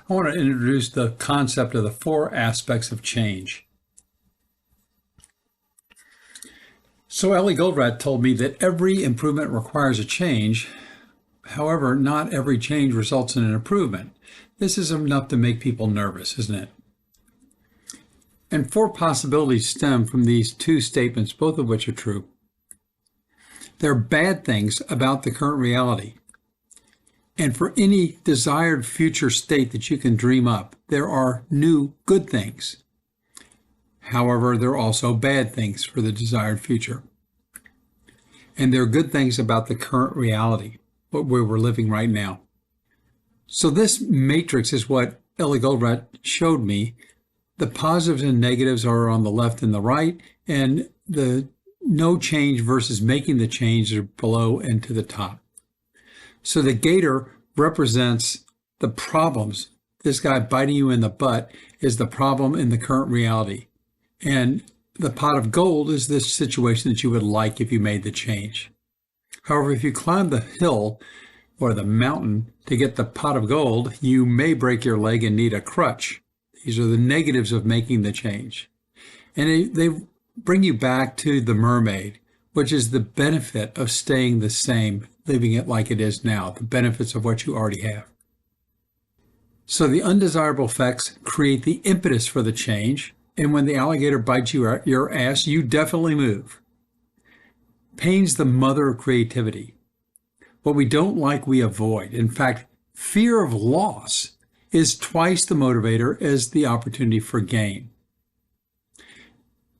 I want to introduce the concept of the 4 aspects of change. So Ellie Goldratt told me that every improvement requires a change. However, not every change results in an improvement. This is enough to make people nervous, isn't it? And 4 possibilities stem from these 2 statements, both of which are true. There are bad things about the current reality. And for any desired future state that you can dream up, there are new good things. However, there are also bad things for the desired future. And there are good things about the current reality, what we're living right now. So this matrix is what Ellie Goldratt showed me. The positives and negatives are on the left and the right, and the no change versus making the change are below and to the top. So the gator represents the problems. This guy biting you in the butt is the problem in the current reality. And the pot of gold is this situation that you would like if you made the change. However, if you climb the hill or the mountain to get the pot of gold, you may break your leg and need a crutch. These are the negatives of making the change. And they bring you back to the mermaid, which is the benefit of staying the same, leaving it like it is now, the benefits of what you already have. So the undesirable effects create the impetus for the change, and when the alligator bites your ass, you definitely move. Pain's the mother of creativity. What we don't like, we avoid. In fact, fear of loss is twice the motivator as the opportunity for gain.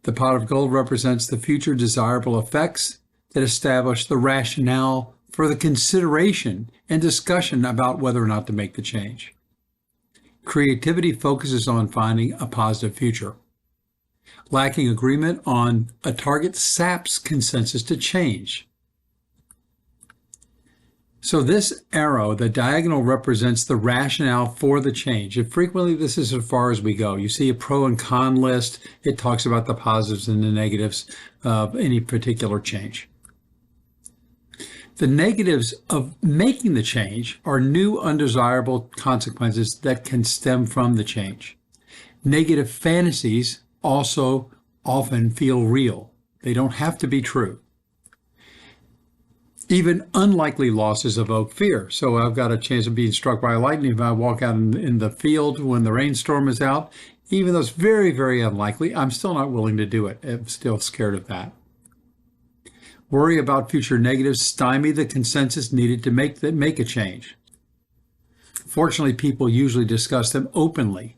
The pot of gold represents the future desirable effects that establish the rationale for the consideration and discussion about whether or not to make the change. Creativity focuses on finding a positive future. Lacking agreement on a target saps consensus to change. So this arrow, the diagonal, represents the rationale for the change. And frequently this is as far as we go. You see a pro and con list. It talks about the positives and the negatives of any particular change. The negatives of making the change are new undesirable consequences that can stem from the change. Negative fantasies also often feel real. They don't have to be true. Even unlikely losses evoke fear. So I've got a chance of being struck by lightning if I walk out in the field when the rainstorm is out. Even though it's very, very unlikely, I'm still not willing to do it. I'm still scared of that. Worry about future negatives stymie the consensus needed to make a change. Fortunately, people usually discuss them openly.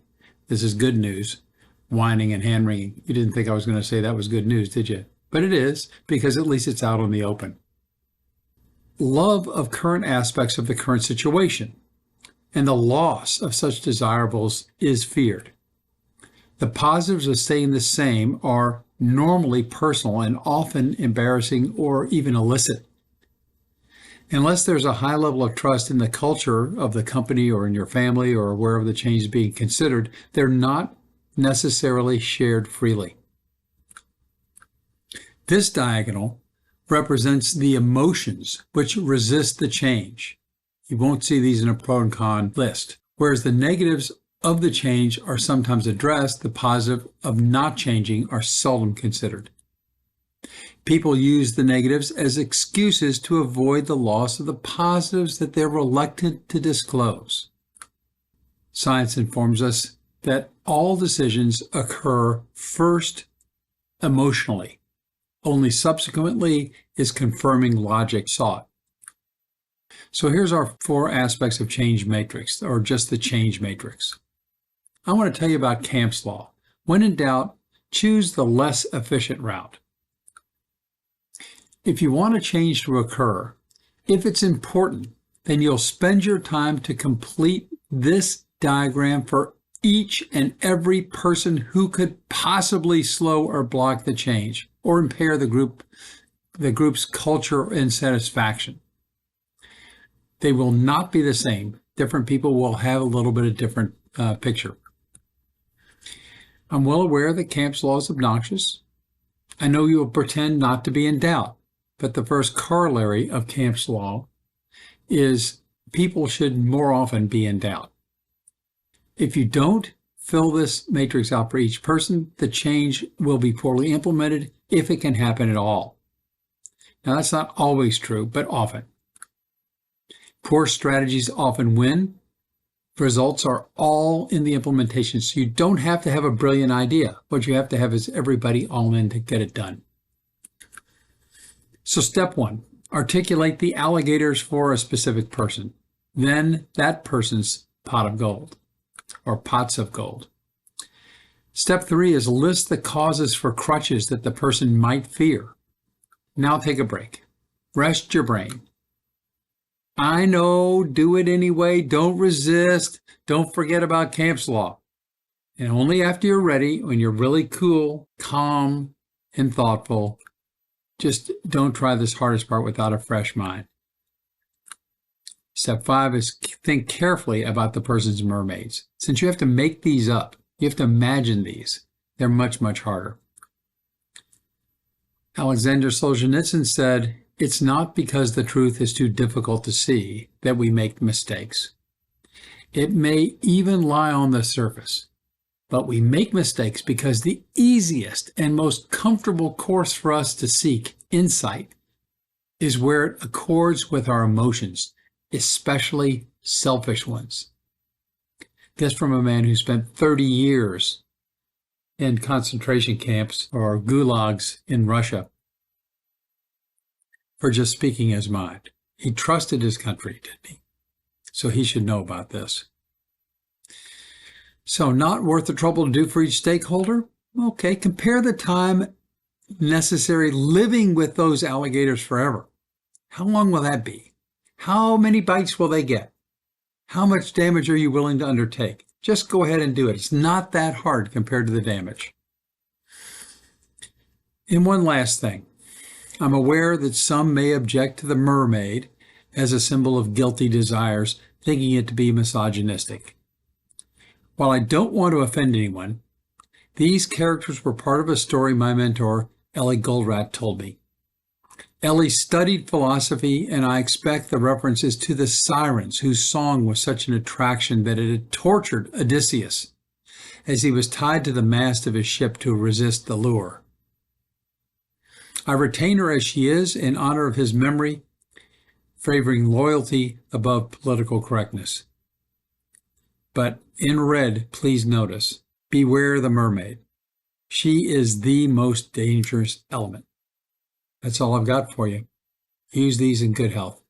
This is good news. Whining and hand-wringing. You didn't think I was going to say that was good news, did you? But it is, because at least it's out in the open. Love of current aspects of the current situation, and the loss of such desirables is feared. The positives of staying the same are normally personal and often embarrassing or even illicit. Unless there's a high level of trust in the culture of the company or in your family or wherever the change is being considered, they're not necessarily shared freely. This diagonal represents the emotions which resist the change. You won't see these in a pro and con list. Whereas the negatives of the change are sometimes addressed, the positive of not changing are seldom considered. People use the negatives as excuses to avoid the loss of the positives that they're reluctant to disclose. Science informs us that all decisions occur first emotionally. Only subsequently is confirming logic sought. So here's our 4 aspects of change matrix, or just the change matrix. I want to tell you about Camp's law. When in doubt, choose the less efficient route. If you want a change to occur, if it's important, then you'll spend your time to complete this diagram for each and every person who could possibly slow or block the change or impair the group's culture and satisfaction. They will not be the same. Different people will have a little bit of different picture. I'm well aware that Camp's law is obnoxious. I know you will pretend not to be in doubt, but the first corollary of Camp's law is people should more often be in doubt. If you don't fill this matrix out for each person, the change will be poorly implemented if it can happen at all. Now, that's not always true, but often. Poor strategies often win. Results are all in the implementation, so you don't have to have a brilliant idea. What you have to have is everybody all in to get it done. So step 1, articulate the alligators for a specific person. Then that person's pot of gold or pots of gold. Step 3 is list the causes for crutches that the person might fear. Now take a break. Rest your brain. I know, do it anyway. Don't resist. Don't forget about Camp's Law. And only after you're ready, when you're really cool, calm, and thoughtful, just don't try this hardest part without a fresh mind. Step 5 is think carefully about the person's mermaids. Since you have to make these up, you have to imagine these. They're much, much harder. Alexander Solzhenitsyn said, "It's not because the truth is too difficult to see that we make mistakes. It may even lie on the surface, but we make mistakes because the easiest and most comfortable course for us to seek insight is where it accords with our emotions, especially selfish ones." This from a man who spent 30 years in concentration camps or gulags in Russia for just speaking his mind. He trusted his country, didn't he? So he should know about this. So not worth the trouble to do for each stakeholder? Okay, compare the time necessary living with those alligators forever. How long will that be? How many bites will they get? How much damage are you willing to undertake? Just go ahead and do it. It's not that hard compared to the damage. And one last thing. I'm aware that some may object to the mermaid as a symbol of guilty desires, thinking it to be misogynistic. While I don't want to offend anyone, these characters were part of a story my mentor, Ellie Goldratt, told me. Ellie studied philosophy, and I expect the reference is to the sirens whose song was such an attraction that it had tortured Odysseus as he was tied to the mast of his ship to resist the lure. I retain her as she is in honor of his memory, favoring loyalty above political correctness. But in red, please notice, beware the mermaid. She is the most dangerous element. That's all I've got for you. Use these in good health.